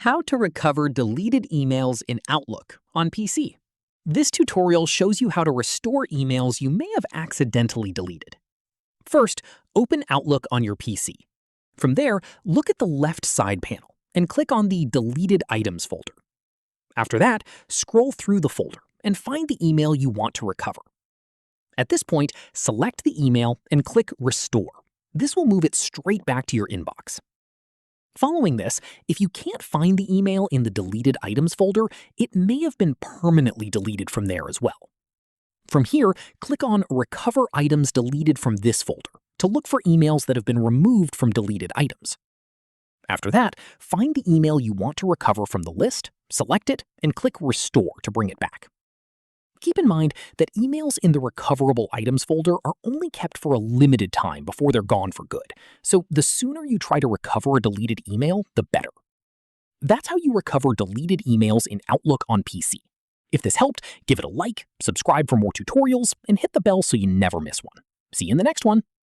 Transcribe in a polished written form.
How to recover deleted emails in Outlook on PC. This tutorial shows you how to restore emails you may have accidentally deleted. First, open Outlook on your PC. From there, look at the left side panel and click on the Deleted Items folder. After that, scroll through the folder and find the email you want to recover. At this point, select the email and click Restore. This will move it straight back to your inbox. Following this, if you can't find the email in the Deleted Items folder, it may have been permanently deleted from there as well. From here, click on Recover Items Deleted from this folder to look for emails that have been removed from deleted items. After that, find the email you want to recover from the list, select it, and click Restore to bring it back. Keep in mind that emails in the Recoverable Items folder are only kept for a limited time before they're gone for good, so the sooner you try to recover a deleted email, the better. That's how you recover deleted emails in Outlook on PC. If this helped, give it a like, subscribe for more tutorials, and hit the bell so you never miss one. See you in the next one.